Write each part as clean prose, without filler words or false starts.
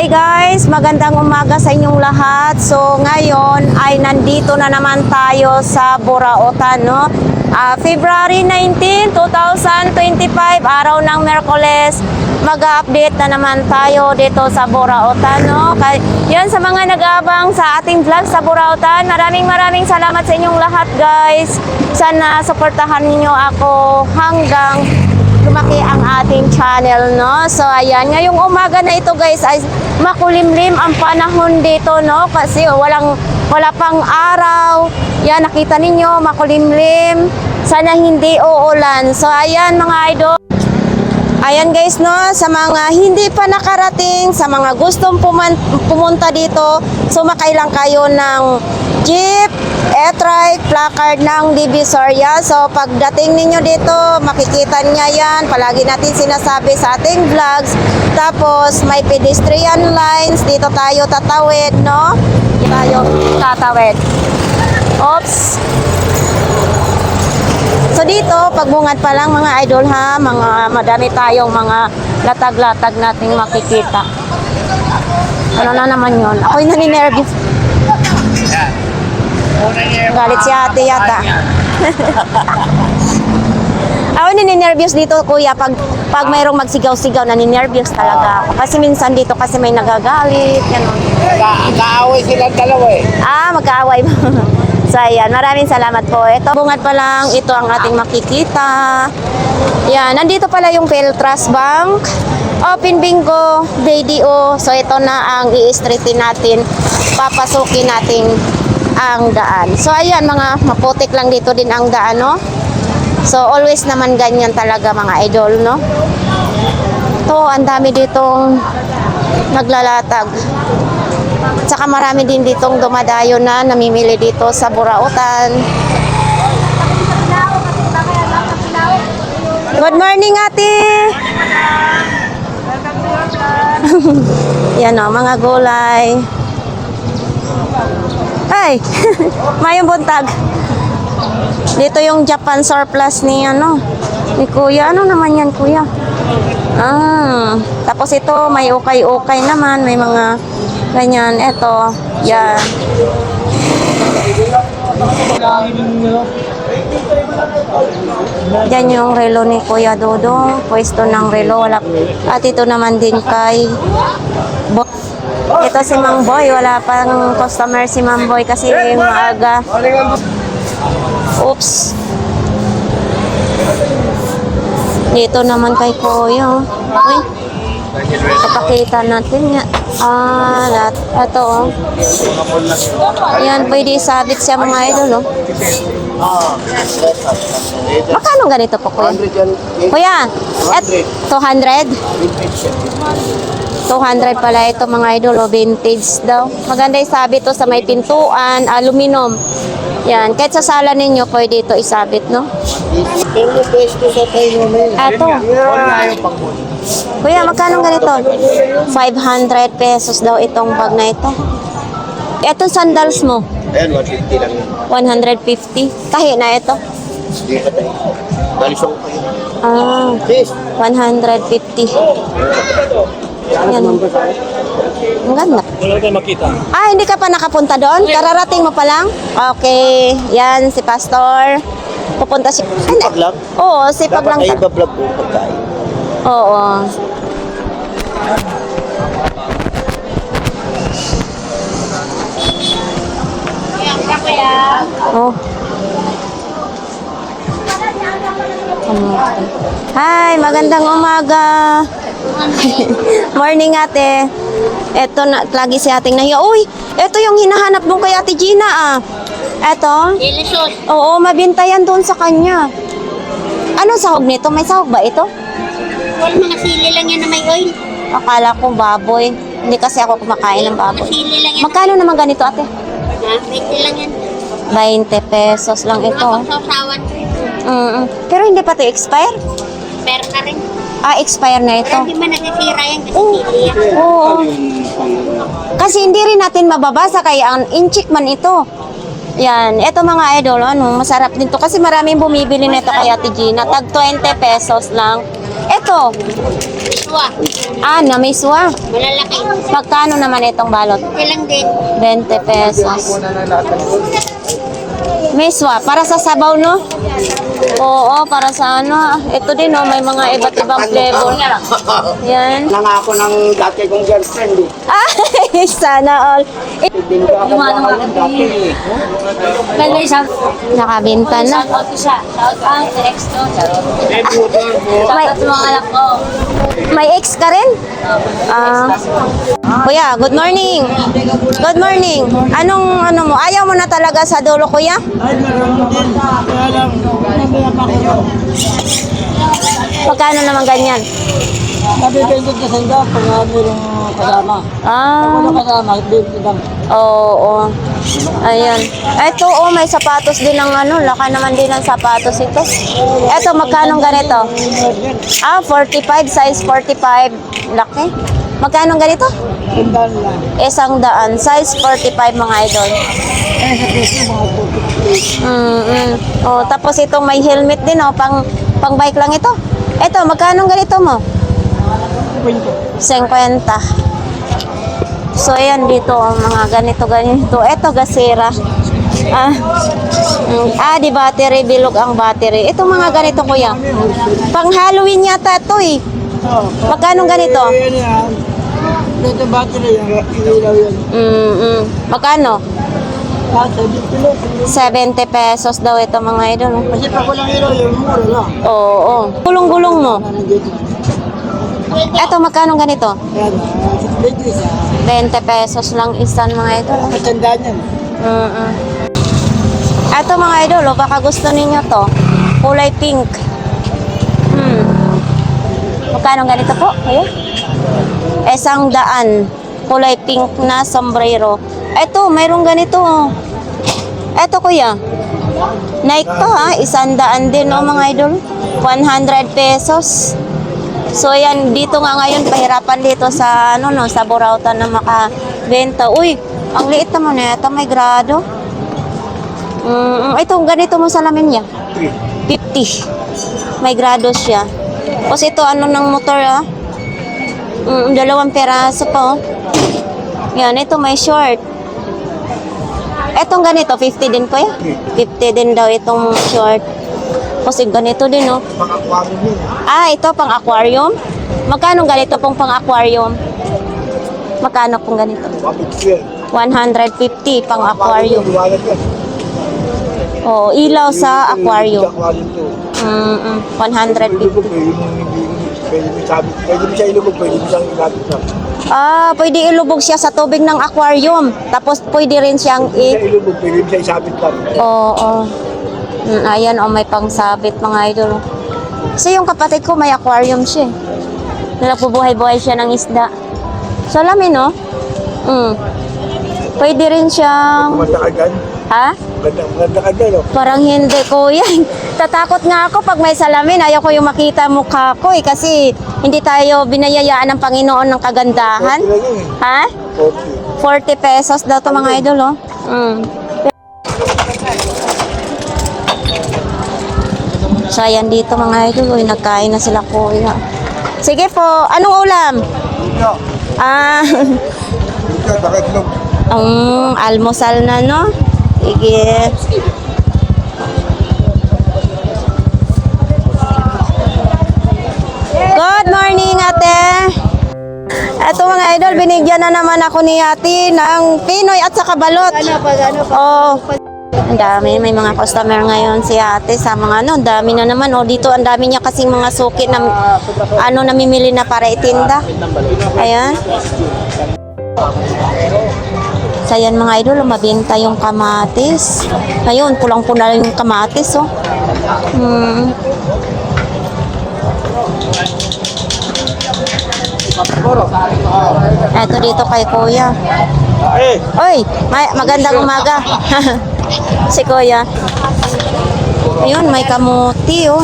Hi guys, magandang umaga sa inyong lahat. So ngayon ay nandito na naman tayo sa Burautan, no? February 19, 2025, araw ng Miyerkules. Mag-update na naman tayo dito sa Burautan, no? Yan sa mga nag-aabang sa ating vlog sa Burautan. Maraming salamat sa inyong lahat, guys. Sana suportahan niyo ako hanggang lumaki ang ating channel, no? So ayan, ngayong umaga na ito guys ay makulimlim ang panahon dito, no? Kasi wala pang araw. Yan, nakita ninyo, makulimlim. Sana hindi uulan. So ayan mga idol. Ayan guys, no, sa mga hindi pa nakarating, sa mga gustong pumunta dito, sumakay lang kayo ng jeep, e-trike, placard ng Divisoria. So pagdating ninyo dito, makikita niya yan. Palagi natin sinasabi sa ating vlogs. Tapos may pedestrian lines. Dito tayo tatawid, no? Dito tayo tatawid. Oops. So dito, pagbungad pa lang mga idol ha, madami tayong mga latag-latag nating makikita. Ano na naman yun? Ako'y naninervous. Galit si ate yata. Ako naninervous dito kuya, pag mayroong magsigaw-sigaw, naninervous talaga ako. Kasi minsan dito kasi may nagagalit, gano'n. Mag-aaway silang dalawa eh. Mag-aaway ba? So ayan, maraming salamat po. Ito, bungad pa lang, ito ang ating makikita. Yan, nandito pala yung Peltras Bank. Open Bingo, BDO. So ito na ang i-straighten natin. Papasukin natin ang daan. So ayan, mga maputik lang dito din ang daan, no? So always naman ganyan talaga mga idol, no? Ito, ang dami ditong naglalatag. Tsaka marami din ditong dumadayo na namimili dito sa Burautan. Good morning, ate! Yan o, mga gulay. Ay! Mayong buntag. Dito yung Japan surplus ni Kuya. Ano naman yan, Kuya? Tapos ito, may ukay-ukay naman. May mga ganyan. Ito. Yan. Yan yung relo ni Kuya Dodong. Pwesto ng relo. At ito naman din kay ito si Mang Boy. Wala pang customer si Mang Boy kasi maaga. Oops. Dito naman kay Kuya. Uy. Kapakita natin yan. Ito oh. Yan, pwede isabit siya mga idol, oh. Magkano ganito po, Kuya? Kuya, 200? 200 pala ito mga idol, oh, vintage daw. Maganda isabit to sa may pintuan, aluminum. Yan, kahit sa sala ninyo, pwede ito isabit, no? Ito. Kuya, magkano ganito? 500 pesos daw itong bag na ito. Itong sandals mo? Ayan, 150 lang yun. 150? Kahi na ito? Hindi ka tayo. Balisong ko yun. 150. Yan. Ang ganda. Wala tayo makita. Hindi ka pa nakapunta doon? Kararating mo pa lang? Okay. Yan, si Pastor. Pupunta siya. Sipag lang? Oo, sipag lang. Dapat kayo bablog po pagkain. Oo. Oh. Hi, magandang umaga. Morning ate. Eto na, lagi si ating nahiya. Uy, eto yung hinahanap doon kay Ate Gina Eto? Delicious. Oo, mabintayan doon sa kanya. Anong sahog nito? May sahog ba ito? Well, mga sili lang yan na may oil. Akala ko baboy. Hindi kasi ako kumakain ng baboy. Sili lang yan. Magkano naman ganito ate? 20 lang yan. 20 pesos lang ito. Mga pagsasawan. Pero hindi pa ito expire? Pero na rin. Expire na ito. Pero hindi man nagsisira yan kasi sili yan. Oo. Kasi hindi rin natin mababasa kaya ang inchik man ito. Yan, ito mga idol, masarap din to kasi maraming bumibili nito kay Ate Gina. Tag 20 pesos lang. Ito. Tuwa. Ah, na miswa. Malalaki. Magkano naman itong balot? Ilang din. 20 pesos. Miswa, para sa sabaw, no? Oo, para sa ano. Ito din, no? May mga iba't ibang flavor. Yan. Nangako ng dati kong girlfriend eh. Ay, sana all. Binuga ako ng dati eh. Nakabinta na. May ex ka rin? Ah. Kuya, good morning. Good morning. Ano mo? Ayaw mo na talaga sa dulo, kuya? Magkano naman ganyan? Nabibindot na sanda pag mayroong kasama. Ah. Kasama, bibindot lang. Oo. Ayan. Ito, oh, may sapatos din ng ano. Laka naman din ng sapatos ito. Ito, magkano ganito? Ah, 45. Size 45. Laki. Magkano ganito? Tindahan lang. 100. Size 45, mga idol. Eh, sa peso, mga 250. Oh, tapos itong may helmet din, oh. Pang bike lang ito. Ito, magkano ganito mo? 50. So, ayan dito, oh, mga ganito. Ito, gasera. Di battery, bilog ang battery. Ito mga ganito, kuya. Pang Halloween yata ito, eh. Magkano ganito? Ayan yan. Ito battery yan. Ilaw yan. Magkano? 70 70 pesos daw ito, mga idol. Kasi pag walang ilaw, yung mura lang. Oo. Gulong-gulong mo. Nandito. Ito, magkano ganito? Ayan, 20 sa 20 pesos lang isan, mga idol. matandaan yan. Ito, mga idol, oh, baka gusto ninyo to. Kulay pink. Magkano ganito po? Ayan. 100. Kulay pink na sombrero. Ito, mayroong ganito. Oh. Ito, kuya. Nike to, ha? 100 din, oh, mga idol. 100 pesos. So, ayan, dito nga ngayon, pahirapan dito sa, sa Burautan na makabenta. Uy, ang liit naman eh. Ito, may grado. Ito, ganito mo salamin niya. 50. May grado siya. Tapos ito, ng motor, ah. 2 peraso pa, oh. Yan, ito may short. Etong ganito, 50 din ko, 50 din daw itong short. Kasi ganito din, oh. Pang-aquarium yun. Ah, ito pang aquarium? Magkano ganito pong pang aquarium? Magkano pong ganito? 150 pang aquarium. Liwanag yan. Oh, ilaw sa aquarium. Aquarium to. 150. Pwede mo siya ilubog, pwede mo siyang ilapit na. Ah, pwede ilubog siya sa tubig ng aquarium. Tapos pwede rin siyang Pwede mo siya ilubog, pwede mo siya isabit lang. Oo. Ayan, oh, may pangsabit, mga idol. Kasi yung kapatid ko may aquarium siya. Na nagbubuhay-buhay siya ng isda. So, alam no? Pwede rin siyang... Kumanda ka dyan. Ha? Maganda ka dyan, no? Parang hindi, kuya. Tatakot nga ako pag may salamin. Ayaw ko yung makita mukha ko, eh. Kasi hindi tayo binayayaan ng Panginoon ng kagandahan. 40 lang yun, eh. Ha? 40 pesos daw to, mga idol, oh. So, ayan dito, mga idol. Uy, nagkain na sila, kuya. Sige po. Anong ulam? Ah, Bakit lang? ang almusal na, no? Sige. Good morning, ate. Eto, mga idol, binigyan na naman ako ni ate ng Pinoy at saka balot. Oh. Ang dami, may mga customer ngayon si ate sa mga ang dami na naman. Oh, dito ang dami niya kasing mga suki na namimili na para itinda. Ayan. So, ayan, mga idol, mabenta yung kamatis. Ngayon, pulang-pula yung kamatis, oh. Eto dito kay kuya. Oy, magandang umaga. Si kuya. Ayun, may kamuti, oh.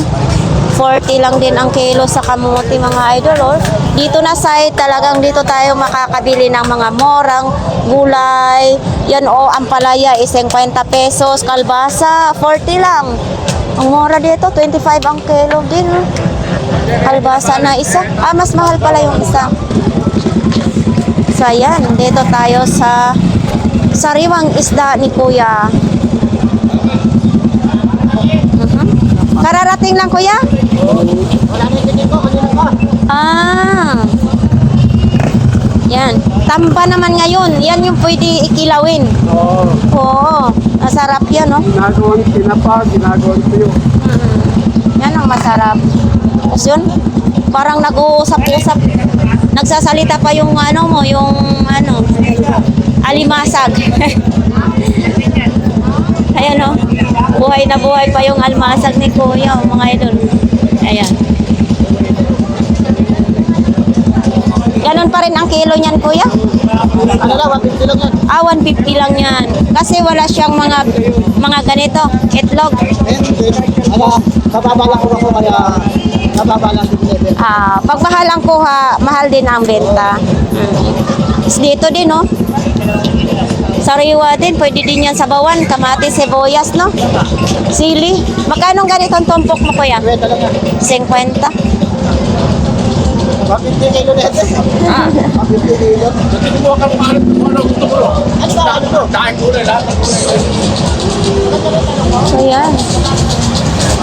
40 lang din ang kilo sa kamuti, mga idol, oh. Dito na side, talagang dito tayo makakabili ng mga morang gulay. Yan, oh, ampalaya is 50 pesos, kalbasa 40 lang. Ang mura dito, 25 ang kilo din, oh. Kalbasa na isa. Ah, mas mahal pala yung isa. So, ayan. Dito tayo sa sariwang isda ni Kuya. Kararating lang, Kuya? Wala na yung ko, kanina ka. Ah. Yan. Tamba naman ngayon. Yan yung pwede ikilawin. Oo. Oo. Masarap yan, no? Ginagawang tinapa, ginagawang tuyo. Yan ang masarap. Tapos yun, parang nag-uusap-usap. Nagsasalita pa yung ano mo, yung ano, alimasag. Ayan, no? Buhay na buhay pa yung almasag ni Kuya, mga idol. Ayan. Ganon pa rin ang kilo niyan, Kuya? Ano lang, 150 lang yan. Ah, 150 lang yan. Kasi wala siyang mga ganito, itlog. Kababa lang ako kaya kababa lang din level. Ah, pag mahal ang kuha, mahal din ang benta. Is dito din, no? Sariwa din, pwede din yan sa bawan, kamatis, sibuyas, no? Sili. Magkano ganitong tumpok mo, Kuya? Benta lang yan. 50. 150 kilo na yan. 150 kilo. Ano ba? Ano ba? So, yan.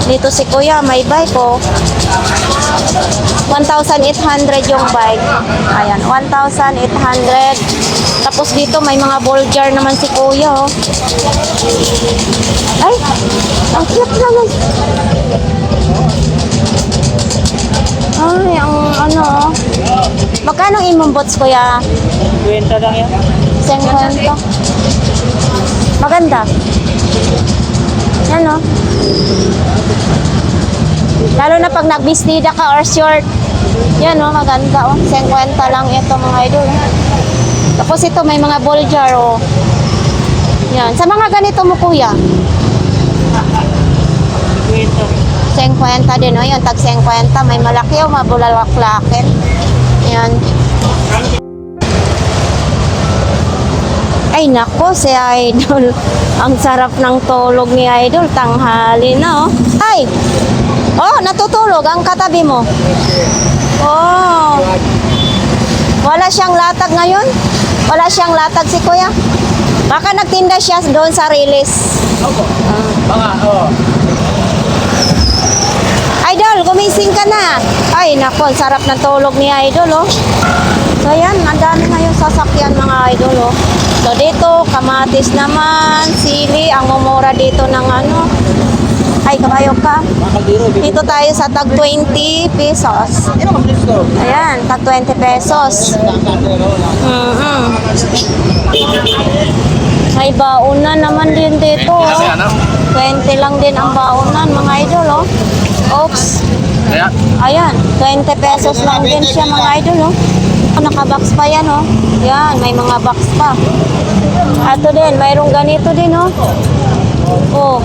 Dito si Kuya, may bike, oh. 1,800 yung bike. Ayan, 1,800. Tapos dito may mga ball jar naman si Kuya, oh. Ay, ang cute naman. Ay, ang ano, oh. Magkano imong bots, Kuya? 20 lang yan. 50. Maganda. Yan, oh. Lalo na pag nagbistida ka or short. Yan, oh, maganda, oh. 50 lang ito, mga idol. Tapos ito, may mga ball jar, oh. Yan. Sa mga ganito mo, Kuya? 50 din, oh. Yan, tag 50. May malaki, oh, mabulalaklakin. Yan. Ay, nako, si Idol. Ang sarap ng tulog ni Idol. Tanghali na, oh. Ay! Oh, natutulog ang katabi mo. Oh. Wala siyang latag ngayon? Wala siyang latag si Kuya? Baka nagtinda siya doon sa Rilis. Mga, oh. Idol, gumising ka na. Ay, nako, ang sarap ng tulog ni Idol, oh. So, yan, ang dami ngayon sasakyan, mga Idol, oh. So, dito, kamatis naman, sili, ang mumura dito ng ano. Ay, kabayo ka. Dito tayo sa tag 20 pesos. Ayan, tag 20 pesos. May baunan naman din dito, oh. 20 lang din ang baunan, mga idol, oh. Oops. Ayan, 20 pesos lang din siya, mga idol, oh. Nakabox pa yan, oh. Yan, may mga box pa. Ato din, mayroong ganito din, oh. Oh,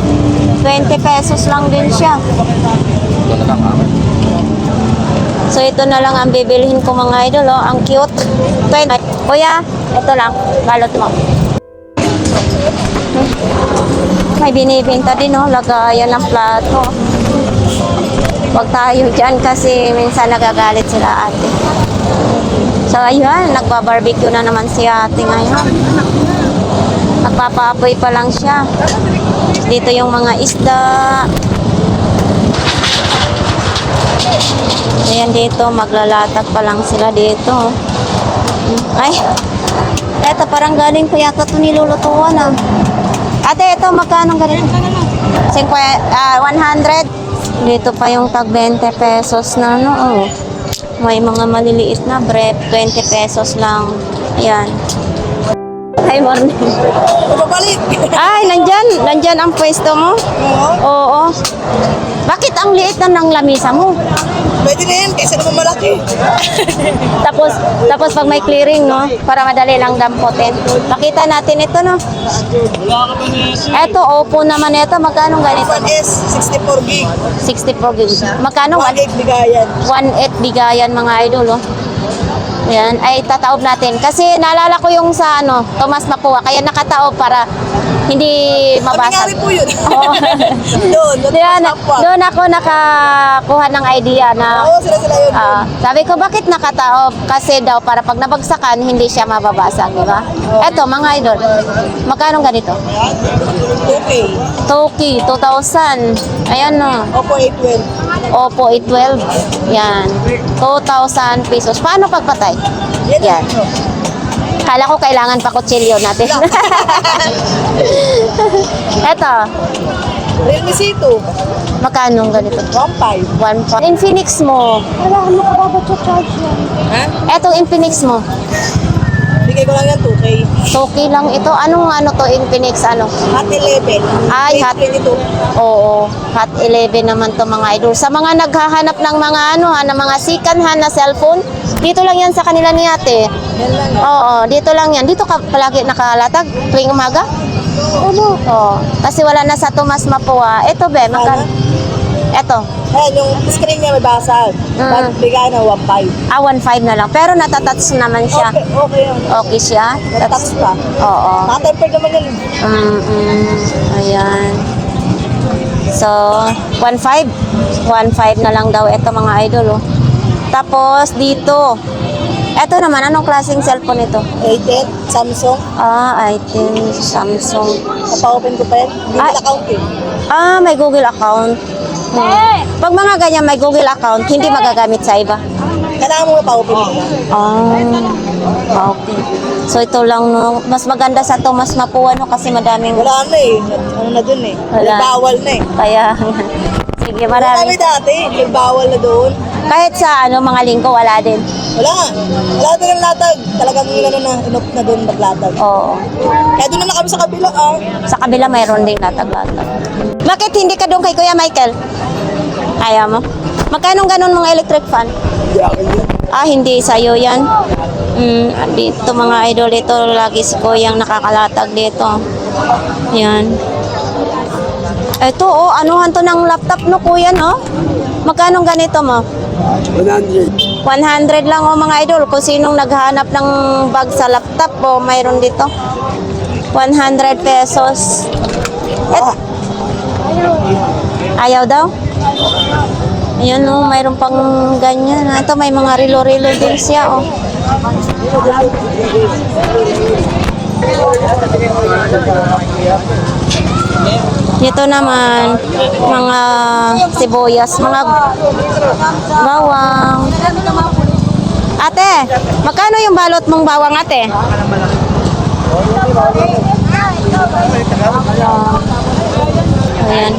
20 pesos lang din siya. So, ito na lang ang bibilihin ko, mga idol, oh. Ang cute. 20. Kuya, ito lang. Balot mo. May binibinta din, oh. Lagayan ng plato. Huwag tayo dyan kasi minsan nagagalit sila ate. So, ayun, nagba-barbecue na naman si ate ngayon. Nagpapaapoy pa lang siya. Dito yung mga isda. Ayan dito, maglalatag pa lang sila dito. Ay, eto parang galing ko yata ito nilulutuan, ah. Ate, ito magkano ganito? 100. Dito pa yung tag 20 pesos na, no, oh. May mga maliliit na bread, 20 pesos lang. Ayan. Hi, morning. Pabalik! Ay, nandyan ang pwesto mo? Oo. Bakit ang liit na ng lamisa mo? Pwede na yan, kaysa naman malaki. Tapos pag may clearing, no? Para madali lang dampotin. Pakita natin ito, no? Ito, Oppo naman ito. Magkano ganito? 1S, 64 gig. 64 gig. Magkano? 1 gig bigayan. 1.8 bigayan, mga idol, oh. Ayan, ay tataob natin. Kasi naalala ko yung sa Tomas Mapua, kaya nakataob para hindi mabasag. po yun. Oo. Doon, Doon ako nakakuha ng idea na sila yun. sabi ko, bakit nakataob? Kasi daw, para pag nabagsakan, hindi siya mababasag, di ba? Eto, mga idol. Magkano ganito? Okay. Toki, 2,000. Ayan no. Opo, 812. Oppo A12. Yan. 2,000 pesos. Paano pagpatay? Yan. Kala ko kailangan pa kutsilyo natin. Eto. Realme C2. Magkano ganito? 1.5. 1.5. Infinix mo. Ha? Etong Infinix mo. Bigay ko lang yan 2K. Toki lang ito. Anong to Infinix? Ano? Hot 11. Ay, Hot 22. Oo. Hot 11 naman to mga idol. Sa mga naghahanap ng mga ng mga second-hand na cellphone, dito lang yan sa kanila ni ate. Yan lang. Oo, dito lang yan. Dito ka palagi nakalatag tuwing umaga? Oo. Kasi wala na sa Tomas Mapua. Ito be, magkano? Ito. Ayan, yung screen niya may basag. Bigay na 1.5. 1.5 na lang. Pero natatouch naman siya. Okay, okay yan. Okay siya. Natax pa. Oo. Nakatemper naman yan. Ayan. So, 1.5. 1.5 na lang daw ito mga idol. Oh. Tapos, dito. Ito naman, anong klaseng cellphone ito? Rated, Samsung. Item, Samsung. Napa-open ko pa yan. Google account eh. May Google account. Pag mga ganyan may Google account, hindi magagamit sa iba. Kailangan mo mapa-open ko yan. Okay. So ito lang no, mas maganda sa Tomas Mapua no kasi madaming Wala na eh. Ano na dun eh. Wala. Bawal na eh. kaya sige Kami marami. dati, bawal na doon. Kahit sa mga linggo wala din. Wala. Wala doon ang latag. Talagang inop na doon maglatag. Oo. Kaya doon na kami sa kabila Sa kabila mayroon ding latag-latag. Bakit hindi ka doon kay Kuya Michael? Ayaw mo? Magkano ganun mga electric fan? Hindi sa'yo yan. Dito mga idol, ito lagi si Kuyang nakakalatag dito. Yan. Ito anuhan to ng laptop no Kuya no? Magkano ganito mo? 100. 100 lang mga idol. Kung sinong naghahanap ng bag sa laptop mayroon dito. 100 pesos. Ayaw daw? Ayan mayroon pang ganyan. Ito may mga rilo-rilo din siya Dito naman, mga sibuyas, mga bawang. Ate, magkano yung balot mong bawang ate? Ayan.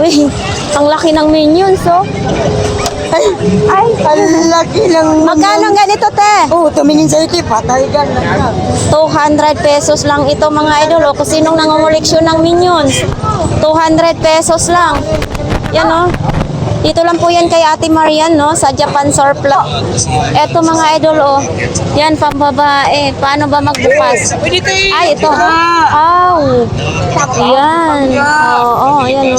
Uy, ang laki ng minions Ay, Ang laki lang. magkano ang ganito te? Tumingin sa ito, patay ka na. 200 pesos lang ito mga idol. Kung sinong nangunguleksyon ng minions, 200 pesos lang. Yan Dito lang po yan kay Ate Marian sa Japan Surplus. Eto mga idol Yan pambabae. Paano ba magbukas? Ay, ito. Yan. Oo, yan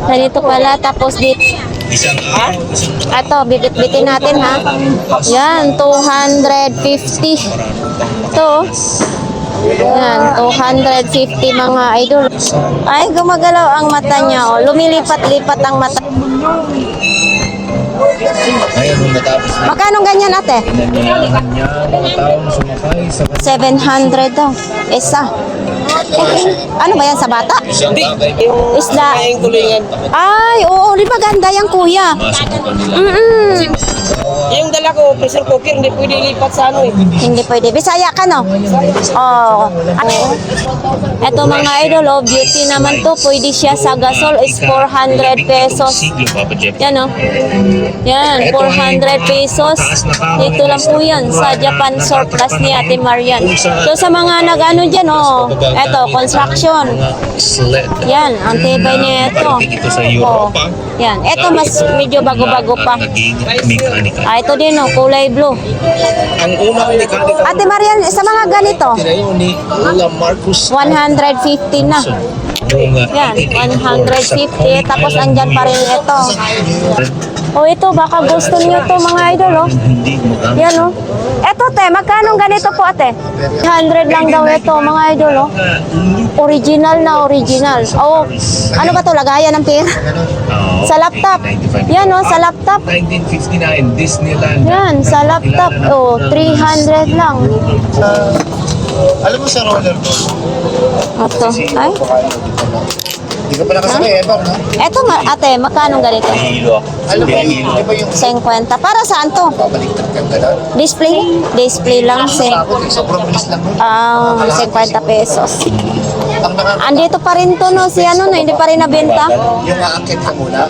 Ganito pala. Tapos dito. Ito, bibit-bitin natin ha. Yan, 250. Ito. Yan, 250 mga idol. Ay, gumagalaw ang mata niya. Lumilipat-lipat ang mata. Ngayon, natapos na Magkano ganyan ate? pinanyayahan niya, mga taong sumakay sa 700 daw. Isa. Ano ba yan sa bata? isang bagay. Isda. Ay, oo. Di ba ganda yan kuya? Masok ang kanila. Yung dala ko, pressure cooker, hindi pwede lipat sa Hindi pwede. Bisaya ka no? Oo. Ito mga idol, beauty naman to. Pwede siya sa gasol is 400 pesos. Siglo, Papa Jeff. Yan Yan, 400 pesos. Dito lang po yan sa Japan surplus ni Ate Marian. So sa mga nag-ano dyan, oh, eto, construction. Sled. Yan, ang tibay niya ito. Dito sa Europa. Yan, eto mas medyo bago-bago pa. Naging mechanical. Ito din, oh, kulay blue. Ang unang mechanical Ate Marian, sa mga ganito, tinayo ni Lola Marcus 150 na. Yan, 150. Tapos andyan pa rin ito. O ito, baka gusto niyo to mga idol, oh. Hindi magamit. Yan, oh. Eto, te, magkano ganito po, ate? 100 lang daw ito, mga idol, oh. Original na original. Oh, ano ba to? Lagayan ng pera? Sa laptop. Yan, oh, sa laptop. 1959 Disneyland. Yan, sa laptop. Oh, 300 lang. Alam mo sa roller coaster? Ito. Ay, Hindi ka pa nakasakay ever, no? eto, ate, magkano ganito? Hilo ako. Alam mo, di ba yung 50. Para saan to? babaliktad ka gano'n? Display? Display lang, Ako, sobrang bilis lang nun. 50 pesos. Ang Andito pa rin to, no? Si ano, no? Hindi pa rin nabenta. yung aakit ka muna,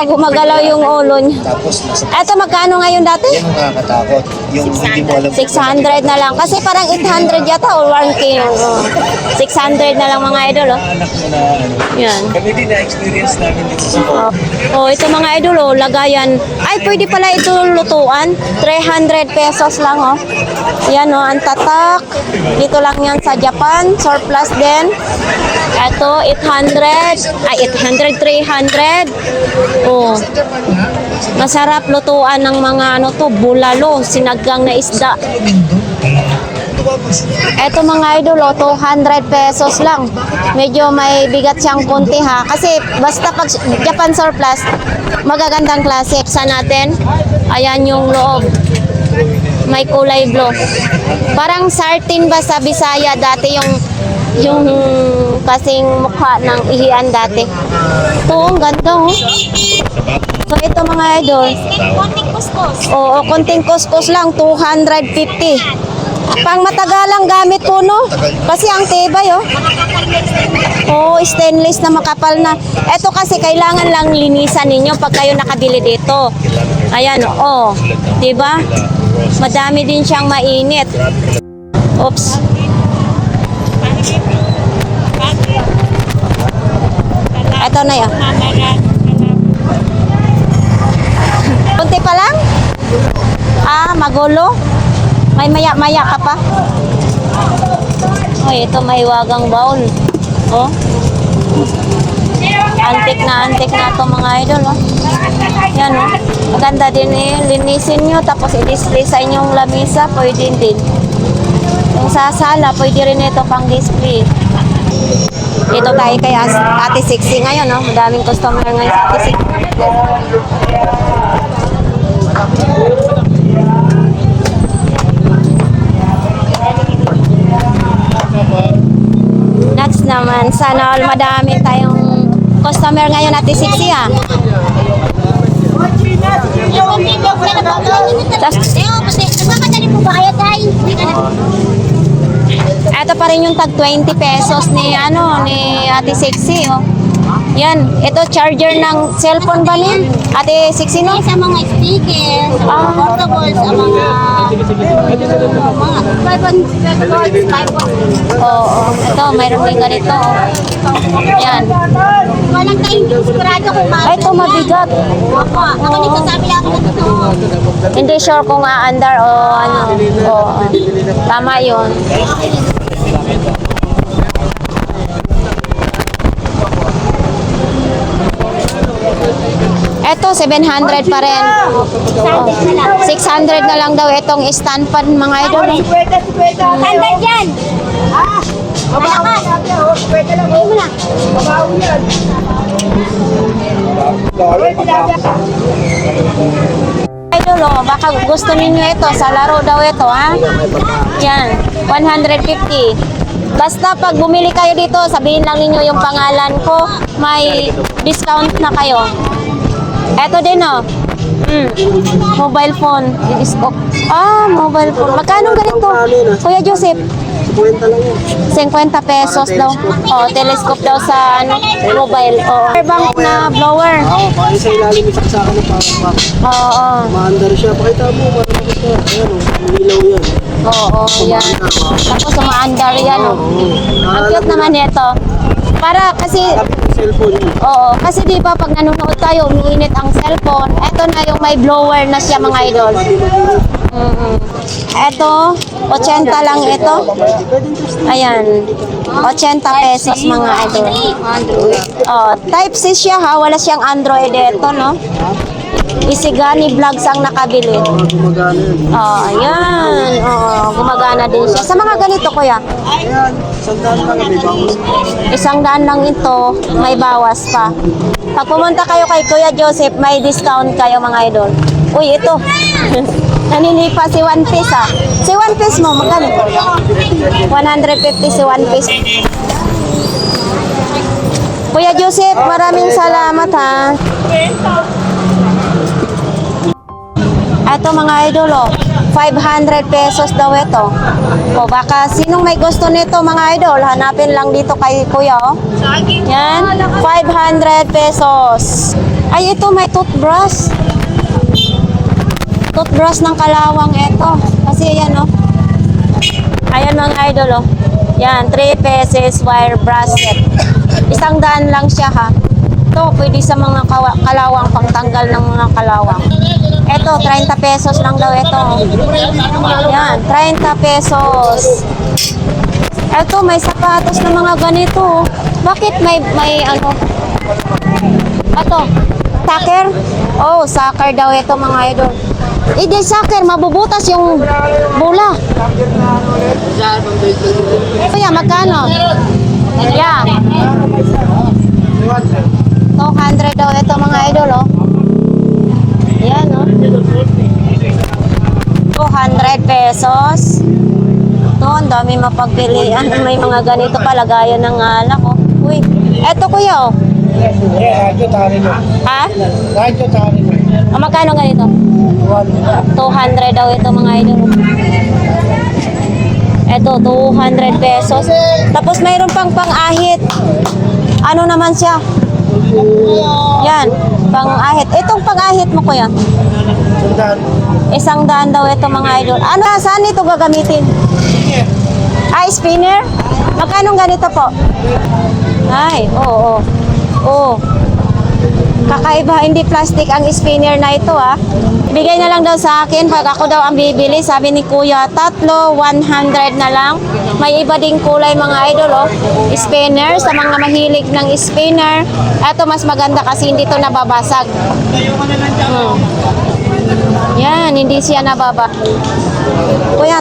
Gumagalaw yung ulo niya. tapos nasa Eto, magkano ngayon dati? yan ang nakakatakot. Yung hindi mo alam. 600 na lang. Kasi parang 800 yata or 1K yung 600 na lang mga idol, oh. Yan. Kami din na-experience namin dito sa Oh, ito mga idol, oh, lagayan. Ay, pwede pala ito lutuan. 300 pesos lang, oh. Yan, oh, ang tatak. Dito lang yan sa Japan. Surplus din. Ito, 800. Ay, 800, 300. Oh. Masarap lutuan ng mga ano to, bulalo, sinaggang na isda. Eto mga idol, oh, 200 pesos lang. Medyo may bigat siyang konti ha. Kasi basta pag Japan surplus, magagandang klase. Sa natin, ayan yung loob. May kulay blue. Parang sardine ba sa Bisaya dati yung kasing mukha ng ihian dati. Ito, ang ganda, oh. So ito mga idol, Konting kuskus. oo, konting kuskus lang, 250. Pang matagalang gamit po, no? Kasi ang tibay, oh. Oh, stainless na makapal na. Ito kasi kailangan lang linisan ninyo pag kayo nakabili dito. Ayan, oh. 'Di ba? Madami din siyang mainit. Oops. Ito na 'yan. Kunti pa lang? Magulo. May maya-maya ka pa. Ay, ito may wagang bowl. Oh. Antik na ito mga idol, oh. Yan, oh. Maganda din eh. Linisin nyo, tapos i-display sa inyong lamisa, pwede din. Yung sa sala, pwede rin ito pang display. Dito tayo kay Ate Sixy ngayon, oh. Madaming customer ngayon sa Ate Sixy. Next naman, sana all madami tayong customer ngayon Ate Sixy, ah. Ito pa rin yung tag 20 pesos ni Ate Sixy, oh. Yan, ito charger ng cellphone ba niyan? Ate Sixy, no? Sa mga speaker, portables, sa mga 500. Oo, ito, mayroon din ganito, oh. Yan. Walang tayo sigurado kung Ay, ito mabigat. Opo, ako nito sabi lang ako na totoo. Hindi sure kung aandar o ano. Oo. Tama yun. Eto, 700 pa rin. Oh. 600 na lang daw itong stand pan, mga idol. Standard yan! Malakas! Ayun mo lang. Idol, oh, baka gusto ninyo ito. Sa laro daw ito, ha? Yan, 150. Basta pag bumili kayo dito, sabihin lang ninyo yung pangalan ko. May discount na kayo. Eto din, oh. Mobile phone. Mobile phone. Magkano ganito? Kuya Joseph? Kwenta lang yun. 50 pesos daw. Oh, telescope daw sa ano, mobile. Oo. Powerbank na blower. Oo, pakita sa ilalim yung saksakan ng power. Oo. Maandar siya. Pakita mo, marami siya. Ayan o, umilaw yan. Oo, yan. Tapos umaandar yan, oh. Ang cute naman nito. Para kasi, Tapos yung cellphone yun. oo, kasi di ba pag nanonood tayo, umiinit ang cellphone. Eto na yung may blower na siya, mga idol. Eto, 80 lang ito. Ayan, 80 pesos, mga idol. Oh, type C siya ha, wala siyang Android ito, no? Isigani Vlogs ang nakabili. Gumagana yun. Oh, ayan. Oo, gumagana din siya. Sa mga ganito, kuya, Ayan, sandaan lang. May bawas. 100 lang ito, may bawas pa. Pag pumunta kayo kay Kuya Joseph, may discount kayo, mga idol. Uy, ito. Naninipa si One Piece, ah. Si One Piece mo, magkano? 150 si One Piece. Kuya Joseph, maraming salamat, ha. Ito, mga idol, oh. 500 pesos daw ito. O baka sinong may gusto nito, mga idol, hanapin lang dito kay Kuya, oh. Yan, 500 pesos. Ay, ito may toothbrush. Toothbrush ng Kalawang ito. Kasi yan, oh. Ayan, mga idol, oh. Yan, 3 pesos wire brush set. 100 lang siya, ha. Ito, pwede sa mga kalawang, pangtanggal ng mga kalawang. Ito, 30 pesos lang daw ito. Yan, 30 pesos. Ito, may sapatos na mga ganito. Bakit may ano? Ito, soccer? Oh, soccer daw ito, mga idol. Hindi soccer, mabubutas yung bola. Kuya, magkano? Yeah. 200 daw ito, mga idol, oh. Yan, oh. 200 pesos. Ito, ang dami mapagpilian. May mga ganito pala, gaya ng alak, oh. Uy, eto, kuya, oh. Radyo tari mo. Ha? Radyo tari mo. O, magkano ganito? 200 daw ito, mga idol. Eto, 200 pesos. Tapos mayroon pang pang-ahit. Ano naman siya? Yan, pang-ahit. Itong pang-ahit mo, kuya? Sandaan. 100 daw ito, mga idol. Ano, saan ito gagamitin? Ay, spinner? Magkano ganito po? Ay, oo. Oo. Kakaiba, hindi plastic ang spinner na ito, ah. Bigay na lang daw sa akin pag ako daw ang bibili. Sabi ni Kuya, tatlo, 100 na lang. May iba ding kulay, mga idol, oh. Spinner, sa mga mahilig ng spinner. Ito mas maganda kasi hindi to nababasag. Yan, hindi siya nababa. Kuya,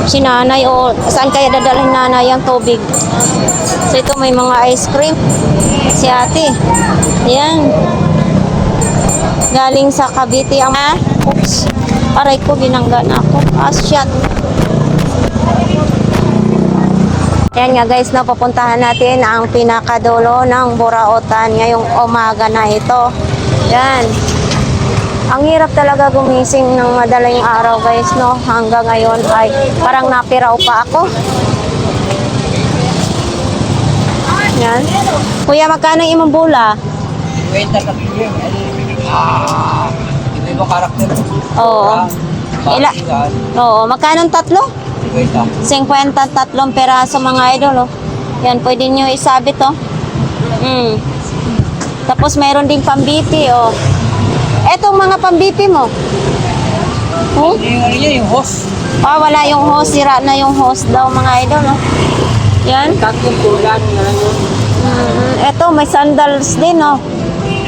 si nanay, o saan kaya dadalhin nanay ang tubig? So ito may mga ice cream. Si ate. Yan. Galing sa Cavite ang oops. Aray ko, binangga na ako. Shit. Yan nga guys, no, pupuntahan natin ang pinakadulo ng Burautan ngayong umaga na ito. Yan. Ang hirap talaga gumising ng madaling araw guys, no. Hanggang ngayon ay parang napiraw pa ako. Yan. Kuya, magkano yung imong bula? Kwenta sa video. Iba karakter. Oo. Oo, magkano ang tatlo? Kwenta. 53 peraso, mga idol, oh. Yan, pwede nyo isabit, oh. Tapos mayroon ding pambipi, oh. Etong mga pambipi mo. Oh? Yung ano yun, yung hose. Ah, wala yung hose. Sira na yung hose daw, mga idol, oh. Yan. Tatlong kulan na lang yun. Eto, may sandals din, oh.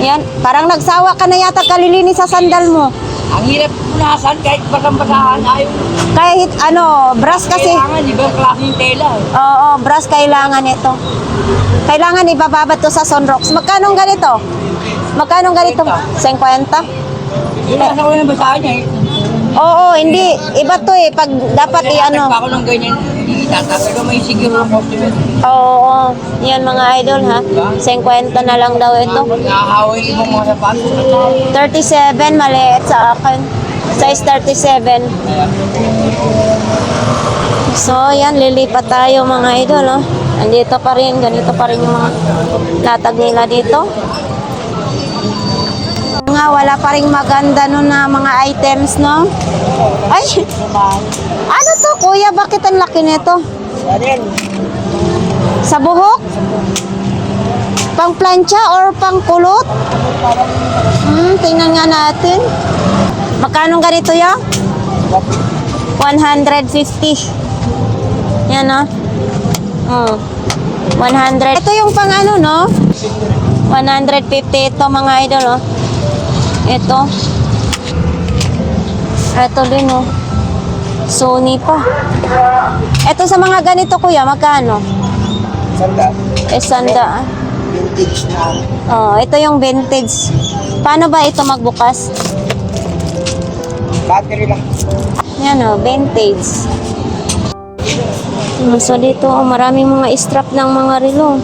Yan. Parang nagsawa ka na yata kalilinis sa sandal mo. Ang hirap punasan kahit basang-basahan ayaw. Kahit ano, brush kasi. Kailangan, di ba, klaseng tela. Oo, brush kailangan ito. Kailangan ibababad to sa sunrocks. Magkano ganito? Magkano ganito? 50? Yung nasa ko ng basahan niya eh. Oo, hindi. Iba to eh. Pag dapat i-ano. Nagpa ako ng ganyan, hindi itata. Pero may siguro ng customer. Oo, yan mga idol ha. 50 na lang daw ito. Nakakaway ibang mga sapatos. 37, maliit sa akin. Size 37. So, yan, lilipat tayo mga idol, oh. Andito pa rin, ganito pa rin yung mga latag nila dito. Nga, wala pa rin maganda nun na mga items, no? Ay! Ano to, kuya? Bakit ang laki nito? Sa buhok? Pang plancha or pang kulot? Tingnan nga natin. Magkano ganito ya? 150. Yan, no? 100. Ito yung pang ano, no? 150 ito mga idol, oh. Ito. Ito din, oh. Sony pa. Ito sa mga ganito, kuya, magkano? Sanda. Vintage na. Oh, ito yung vintage. Paano ba ito magbukas? Battery lang. Yan, oh, vintage. So dito, oh, maraming mga strap ng mga relo.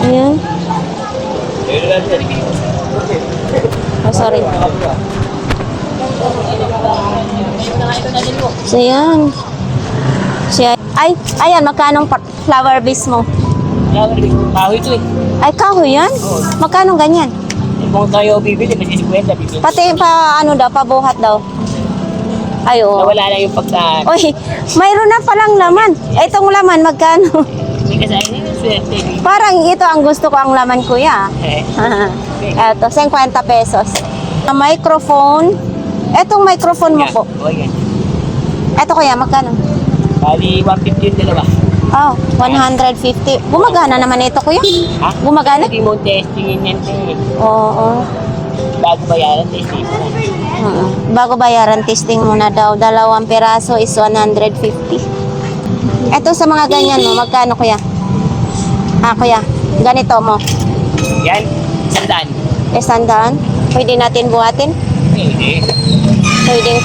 Ayan. Oh, sorry. So, yan. Ay, ayan, magkano flower base mo? Kahoy ito eh. Ay, kahoy yan? Magkano ganyan? Kung tayo bibili, may 50 bibili. Pati pa, ano daw, pabuhat daw. Ay, oo. Nawala na yung pagkaan. Oy, mayroon na palang laman. Itong laman, magkano? Hindi kasi ayun yung swerte. Parang ito ang gusto ko ang laman, kuya. Eh. Ito, 50 pesos. Microphone. Etong microphone mo Yan. po. O yan. Ito kuya, magkano? Bali, 150 yung dalawa. Oh, 150. Gumagana naman ito, kuya. Ha? Gumagana? Hindi mo testingin yan eh. Oo. Bago bayaran, testing mo na. Bago bayaran, testing muna daw. 2 peraso is 150. Ito sa mga ganyan mo, magkano kuya? Kuya, ganito mo. Yan, sandaan. Sandaan. Pwede natin buhatin? Hindi.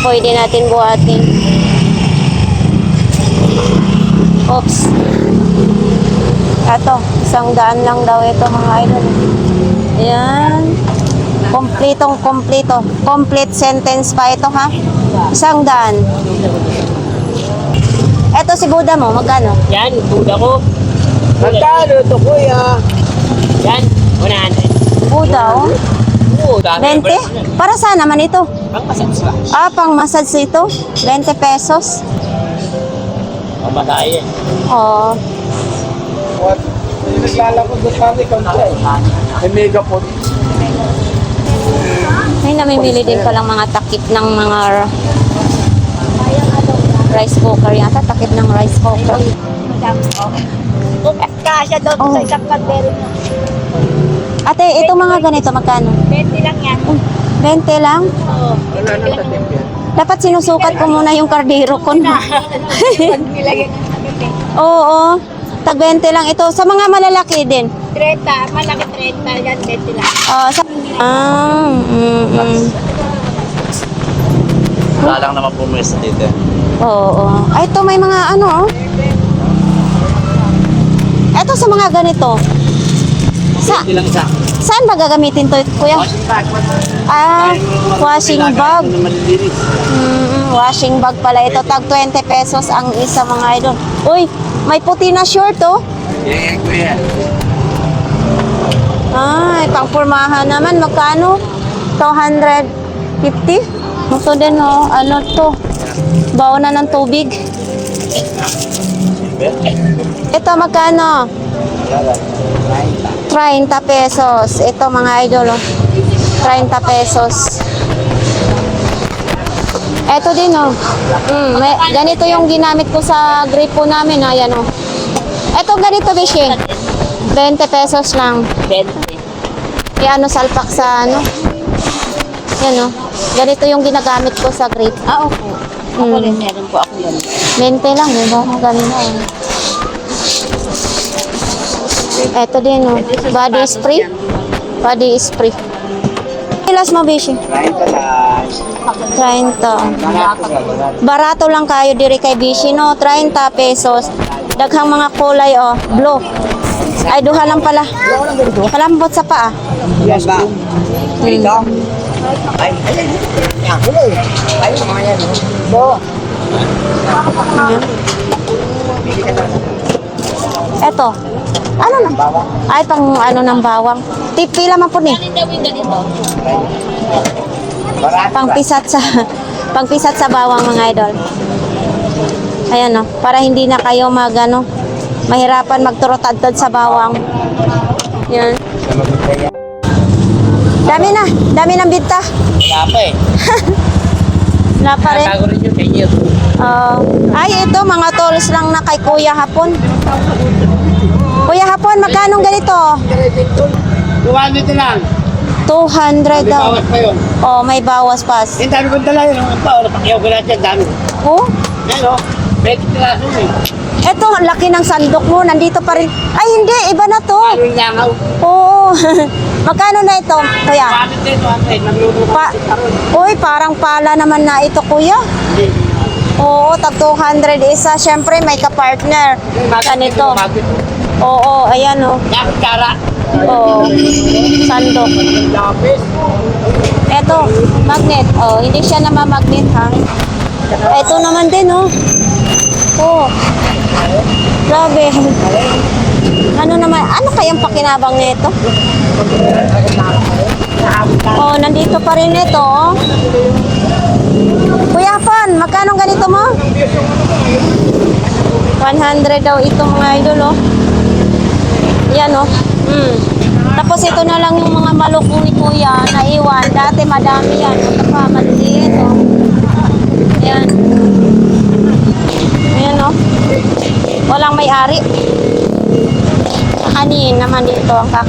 Pwede natin buhatin. Oops. Ito, 100 lang daw ito mga idol. Ayan. Kompleto. Complete sentence pa ito, ha? 100. Ito si Buddha mo, magkano? Yan, buda ko. Magkano ito, kuya? Yan, 100. Buddha, oh. Oo, dami. 20? Para saan naman ito? Ang masats ba? Pang massage ito. 20 pesos. Ang matay eh. Oh. What? Yung naglalakot doon kami, may megapod. May namimili din palang mga takip ng mga rice cooker yata. Takip ng rice cooker. Kasya daw Oh. sa isang kandero. Ate, ito mga ganito, magkano? 20 lang yan. 20 lang? Oo. Wala nang tatip yan. Dapat sinusukat ko muna yung kardero ko. No? Pag nilagyan ng sagot eh. Oo, tag 20 lang ito. Sa mga malalaki din. 30, malaki 30, yan 20 lang. Wala lang naman pumesa dito. Oo. Ay, ito may mga ano, oh. Ito sa mga ganito. Ilang isa? Saan ba gagamitin to, kuya? Washing bag. Washing bag pala ito. Tag 20 pesos ang isa mga idol. Uy, may puti na short, oh. Yeah, kuya. Ay, pangpormahan naman. Magkano? 250? Ito din, oh. Ano to? Baon na ng tubig. Ito, magkano? 30 pesos. Ito, mga idol, oh. 30 pesos. Ito din, oh. Ganito yung ginamit ko sa gripo namin, ayan, oh. Ito, ganito, Bishi. 20 pesos lang. 20. Ano, salpak sa ano. Yan, oh. Ganito yung ginagamit ko sa grip. Opo. Ako rin, meron po ako yan. 20 lang, di ba? Ganito, oh. Ito din, oh. Body spray. Body spray. Ilas mo, Bishi? 30. Barato lang kayo diri kay Bishi, no? 30 pesos. Daghang mga kulay, oh. Blue. Ay, duha lang pala. Palambot sa paa. Yes ba? Ito? Ay, yan. Ay, mga yan. Eto. Ano na? Ay, pang ano ng bawang. Pila man po ni. Pangpisat sa pangpisat sa bawang mga idol. Ayan no, para hindi na kayo mahirapan magturot-adtad sa bawang. Yan. Dami ng binta. Wala pa eh. Wala pa rin. Tago rin yung 10 years. Ay, ito mga tolls lang na kay Kuya Hapon. Kuya Hapon, magkano ganito? 200 lang. 200 daw. Bawas pa yun. Oh, may bawas pas. Yung dami kong dala yun. Ang tao, napakyaw ko natin. Dami. Oh, Yan o. 20 piraso eh. eto, ang laki ng sandok mo. Nandito pa rin. Ay, hindi. Iba na to. Ano yung langaw? Oo. Magkano na ito, Kuya? 200 din, 200. Nagluto ko. Uy, parang pala naman na ito, Kuya. Oo, tag 200 isa. Siyempre, may ka-partner. Ganito. Oo, ayan o. Yan, kara. Oo. Sandok. Lapis. Eto, magnet. Oh, hindi siya namamagnet ha. Eto naman din oh. Oh. Grabe. Ano naman, ano kayang pakinabang nito? Oh, nandito pa rin ito oh. Kuya Fan, magkano ganito mo? 100 daw ito mga idol oh. Yan oh. Tapos ito na lang yung mga malukong ni Kuya na iwan. Dati madami yan. Ito pa, maliliit oh. Yan. Ayan oh. Walang may-ari. Kanin naman dito ang kak.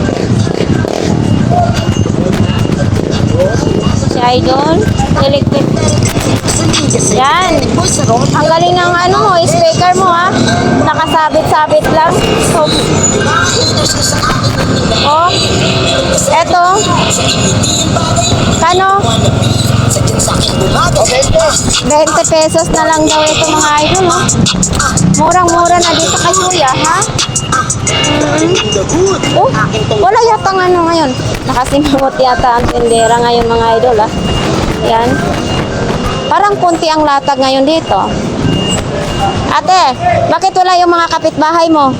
Si Idol. Electric. Yan. Ang galing ng ano mo, speaker mo ha. Nakasabit-sabit lang. So, oh. Eto. Kano? 20 pesos na lang daw ito mga idol, no? Murang-mura na dito kay Kuya, ha? Oh, wala yata ano ngayon. Nakasimot yata ang tindera ngayon mga idol, ha? Yan. Parang kunti ang latag ngayon dito. Ate, bakit wala yung mga kapitbahay mo?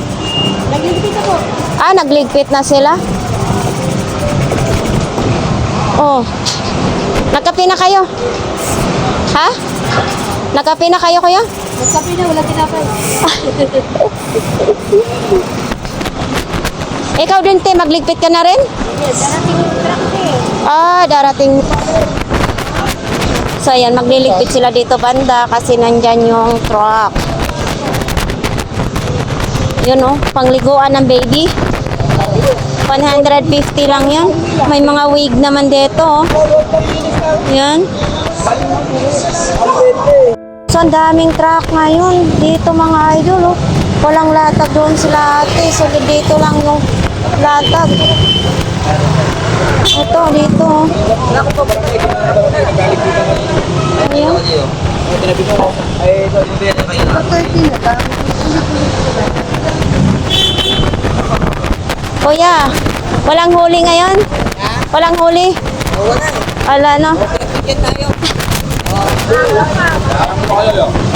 Nagligpit ako. Ah, nagligpit na sila? Oh. Nagkape na kayo? Ha? Nagkape na kayo, Kuya? Nagsabi na, wala tinapay. Ikaw din, te, magligpit ka na rin? Yes, darating yung truck eh. Ah, darating. So, ayan, magliligpit sila dito banda kasi nandyan yung truck. Yun, oh, pangliguan ng baby. 150 lang yan. May mga wig naman dito, oh. Yan. So, ang daming truck ngayon. Dito, mga idol, oh. Walang latag doon sila ate. So, dito lang yung latag. Ito, dito. Ayan. Kuya, walang huli ngayon? Walang huli? Wala no?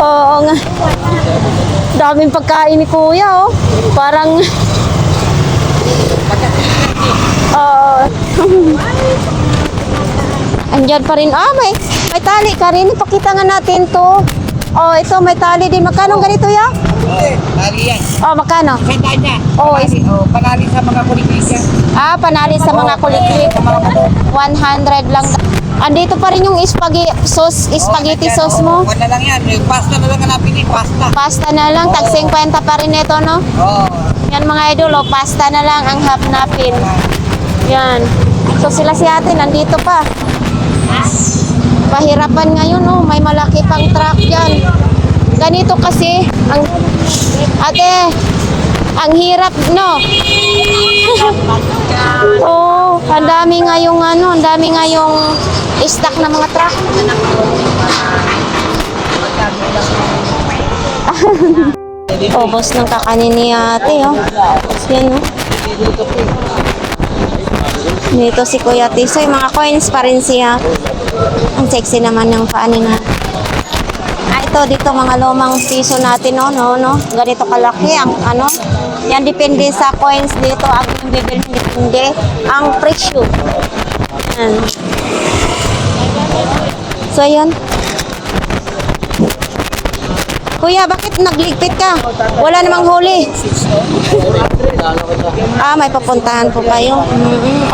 Oo nga. Daming pagkain ni Kuya, oh. Parang... Andyan pa rin. Ah, may tali ka rin. Ipakita nga natin to. Oh, ito may tali din. Magkano ganito ya? Tali yan. Oh, magkano? Benta niya. Oh, Panali sa mga kulikisya. Ah, panali sa mga kuliklik. 100 lang. Andito pa rin yung spaghetti sauce mo. Wala lang yan. Yung pasta na lang hanapin eh. Pasta. Pasta na lang. Tag 50 pa rin ito, no? Oo. Yan mga idol, oh, pasta na lang ang hanapin. Yan. So sila si ate, nandito pa. Pahirapan ngayon, oh. May malaki pang truck dyan. Ganito kasi, ate, ang hirap, no? Oh, ang dami ngayong ang dami ngayong stock ng mga truck. Ubos ng kakanin ni ate, oh. Yan, oh. Dito si Kuya Tisoy, mga coins pa rin siya. Ang sexy naman ng paani na. Ito, dito mga lumang piso natin, no? Ganito kalaki ang ano. Yan, depende sa coins dito. Ang yung bibili, depende ang presyo. Yan. So, ayan. Kuya, bakit nagligpit ka? Wala namang huli. May papuntahan po kayo.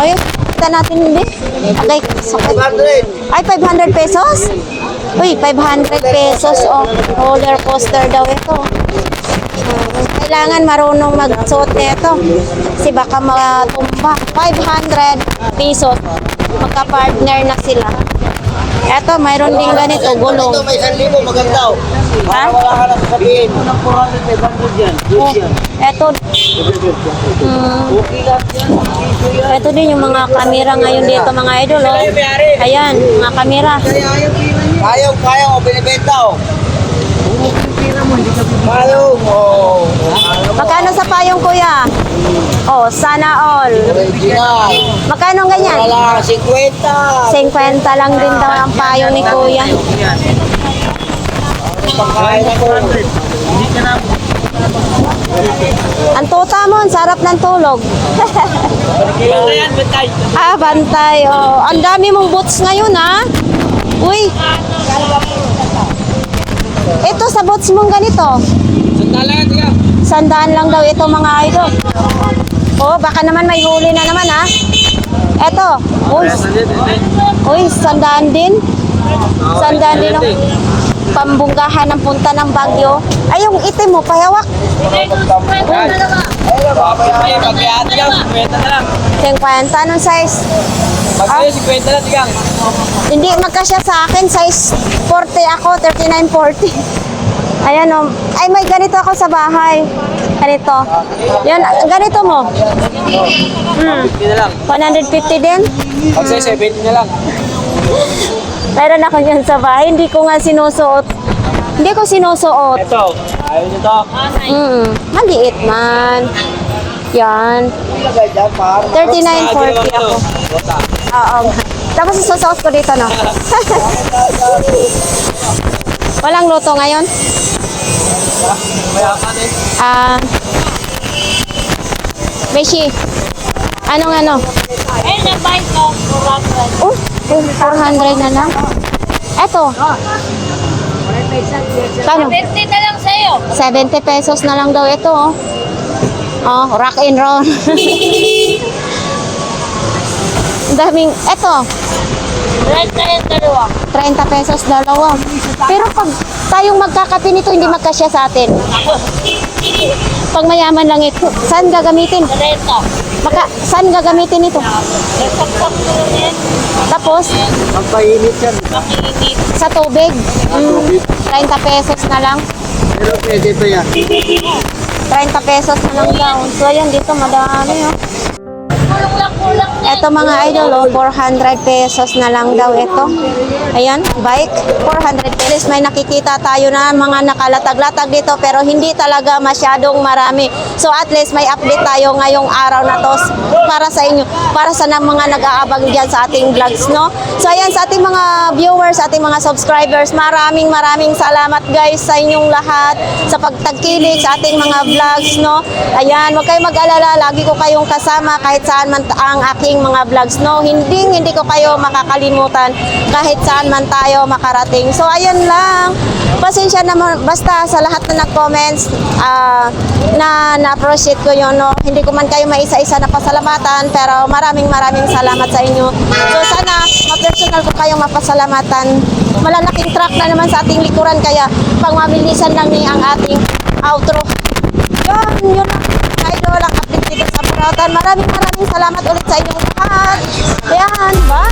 Ayun, kita natin hindi. Okay, sakit. Ay, 500 pesos? Uy, 500 pesos. Oh, roller coaster daw ito. Kailangan marunong magsuot nito. Kasi baka matumba. 500 pesos. Magka-partner na sila. Eto, mayroon din ganito, gulong. Ito, may 1,000 maganda. Ha? Wala ka lang sasabihin. Unang 400, 500 yan. Oh, eto. Eto din yung mga kamera ngayon dito, mga idol. Oh. Ayan, mga kamera. Kaya ko, binibenta ko. Payong, oh. Magkano sa payong, kuya? Oh, sana all. Original. Magkano ganyan? Wala, 50. 50 lang din daw ang payong ni kuya. Pagkain ako. Ang tuta mo, ang sarap ng tulog. Bantay. Oh. Ang dami mong boots ngayon, ha? Uy. Ito sa boots mong ganito. Sandaan lang daw ito, mga idol. Oh, baka naman may huli na naman, ha? Ito. Uy, sandaan din. Sandaan din, oh. Pambunggahan ng punta ng Bagyo. Ay, yung itim mo, pahawak. 50, anong size? Hindi magkasya sa akin, size 40 ako, 39, 40. Ayan o. Ay, may ganito ako sa bahay. Ganito. Yan, ganito mo. 150 din? Pag 70 na lang. Meron ako yan sa bahay. Hindi ko nga sinusuot. Hindi ko sinusuot. Ito, ayaw nyo to. Maliit man. Yan. 39.40 ako. Oo. Tapos isusuot ko dito, no? Walang luto ngayon? Beshi. Anong ano? Eh, nabay ko. 400. Oh, 400 na lang. Eto. Kano? 50 na lang sa'yo. 70 pesos na lang daw ito, oh. Oh, rock and roll. Ang daming, eto, 30 yung dalawa. 30 pesos dalawa. Pero pag tayong magkakape nito, hindi magkasya sa atin. Pag mayaman lang ito, saan gagamitin? 30. Saan gagamitin ito? Nasaksak ko rin. Tapos, Magpainit yan. Makiinit. sa tubig, 30 pesos na lang. Pero pwede pa yan. 30 pesos na lang daw. So, ayan, dito madami, oh. Kulang. Ito mga idol, oh, 400 pesos na lang daw ito. Ayan, bike, 400 pesos. May nakikita tayo na mga nakalatag-latag dito pero hindi talaga masyadong marami. So at least may update tayo ngayong araw na to para sa inyo, para sa mga nag-aabang dyan sa ating vlogs, no? So ayan, sa ating mga viewers, sa ating mga subscribers, maraming salamat guys sa inyong lahat sa pagtagkilik sa ating mga vlogs, no? Ayan, huwag kayong mag-alala, lagi ko kayong kasama kahit saan man ang aking mga vlogs, no? Hindi ko kayo makakalimutan kahit saan man tayo makarating. So ayan lang, pasensya naman basta sa lahat na nag-comments, na na-appreciate ko yun, no? Hindi ko man kayo maisa-isa na pasalamatan pero maraming salamat sa inyo. So sana ma-personal ko kayong mapasalamatan. Malalaking truck na naman sa ating likuran kaya pangmabilisan lang ni ang ating outro. Yun lang. Idol, ang update dito sa Burautan. Maraming salamat ulit sa inyong lahat. Ayan, bye!